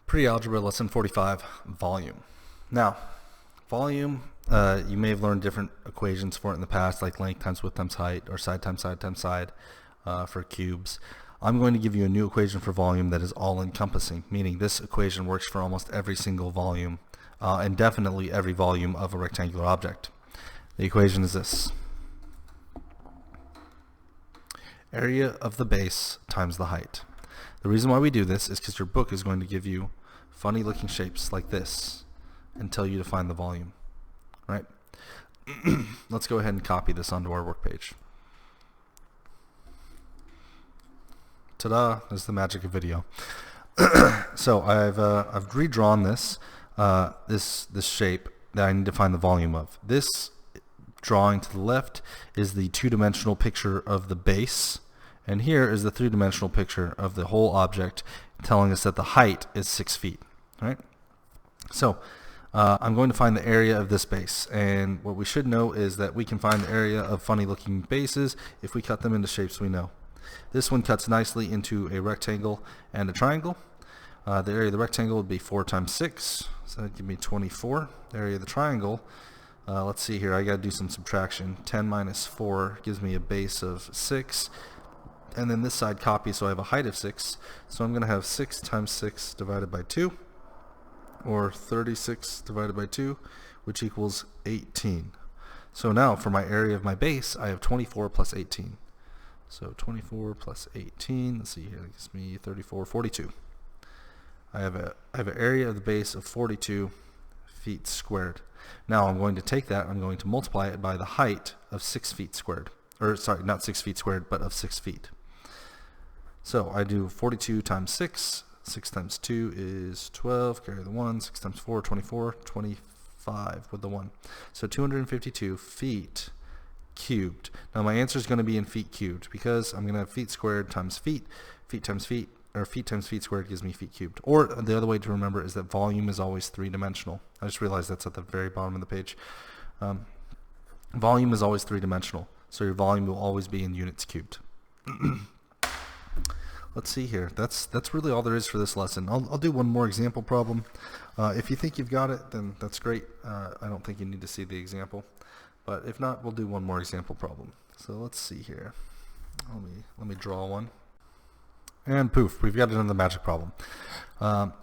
Pre-algebra lesson 45, volume. Now, volume, you may have learned different equations for it in the past, like length times width times height, or side times side times side for cubes. I'm going to give you a new equation for volume that is all-encompassing, meaning this equation works for almost every single volume, and definitely every volume of a rectangular object. The equation is this: area of the base times the height. The reason why we do this is because your book is going to give you funny looking shapes like this and tell you to find the volume, right? Let's go ahead and copy this onto our work page. Ta-da, there's the magic of video. So I've redrawn this this shape that I need to find the volume of. This drawing to the left is the two-dimensional picture of the base, and here is the three-dimensional picture of the whole object, telling us that the height is 6 feet. Right? So I'm going to find the area of this base, and what we should know is that we can find the area of funny-looking bases if we cut them into shapes we know. This one cuts nicely into a rectangle and a triangle. The area of the rectangle would be 4 times 6, so that would give me 24. The area of the triangle, let's see here, I got to do some subtraction. 10 minus 4 gives me a base of 6. And then this side copies, so I have a height of 6. So I'm going to have 6 times 6 divided by 2, or 36 divided by 2, which equals 18. So now for my area of my base, I have 24 plus 18. So 24 plus 18, let's see here, that gives me 34, 42. I have an area of the base of 42 feet squared. Now I'm going to take that, I'm going to multiply it by the height of 6 feet squared. Or sorry, not 6 feet squared, but of 6 feet. So I do 42 times 6. 6 times 2 is 12. Carry the 1. 6 times 4, 24. 25 with the 1. So 252 feet cubed. Now my answer is going to be in feet cubed because I'm going to have feet squared times feet. Feet times feet, or feet times feet squared gives me feet cubed. Or the other way to remember is that volume is always three-dimensional. I just realized that's at the very bottom of the page. Volume is always three-dimensional. So your volume will always be in units cubed. Let's see here. That's really all there is for this lesson. I'll do one more example problem. If you think you've got it, then that's great. I don't think you need to see the example. But if not, we'll do one more example problem. So let's see here. Let me draw one. And poof, we've got another magic problem.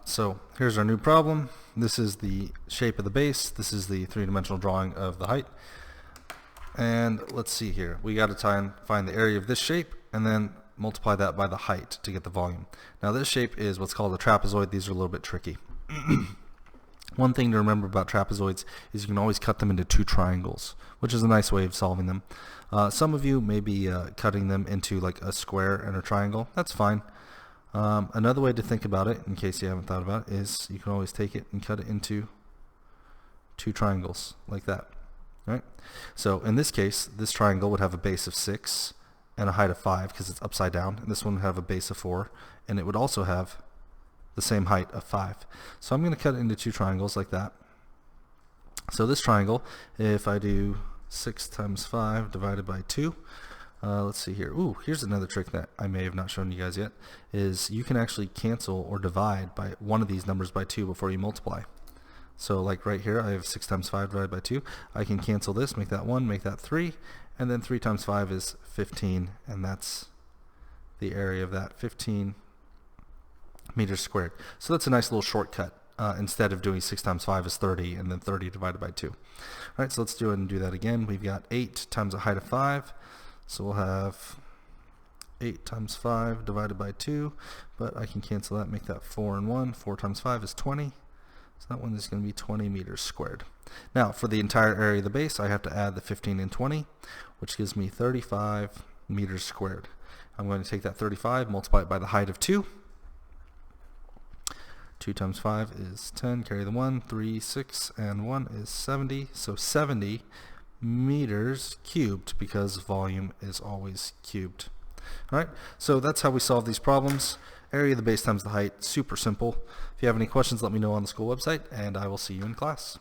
So here's our new problem. This is the shape of the base. This is the three-dimensional drawing of the height. And let's see here. We got to find the area of this shape and then multiply that by the height to get the volume. Now this shape is what's called a trapezoid. These are a little bit tricky. One thing to remember about trapezoids is you can always cut them into two triangles, which is a nice way of solving them. Some of you may be cutting them into like a square and a triangle. That's fine. Another way to think about it, in case you haven't thought about it, is you can always take it and cut it into two triangles like that. Right? So in this case, this triangle would have a base of 6 and a height of 5 because it's upside down, and this one would have a base of 4, and it would also have the same height of 5. So I'm going to cut it into two triangles like that. So this triangle, if I do 6 times 5 divided by 2, let's see here. Ooh, here's another trick that I may have not shown you guys yet, is you can actually cancel or divide by one of these numbers by 2 before you multiply. So like right here, I have 6 times 5 divided by 2. I can cancel this, make that 1, make that 3, and then 3 times 5 is 15, and that's the area of that, 15 meters squared. So that's a nice little shortcut instead of doing 6 times 5 is 30 and then 30 divided by 2. All right, so let's do it and do that again. We've got 8 times a height of 5, so we'll have 8 times 5 divided by 2, but I can cancel that, make that 4 and 1. 4 times 5 is 20. So that one is going to be 20 meters squared. Now, for the entire area of the base, I have to add the 15 and 20, which gives me 35 meters squared. I'm going to take that 35, multiply it by the height of 2. 2 times 5 is 10, carry the 1, 3, 6, and 1 is 70. So 70 meters cubed because volume is always cubed. All right, so that's how we solve these problems. Area of the base times the height, super simple. If you have any questions, let me know on the school website, and I will see you in class.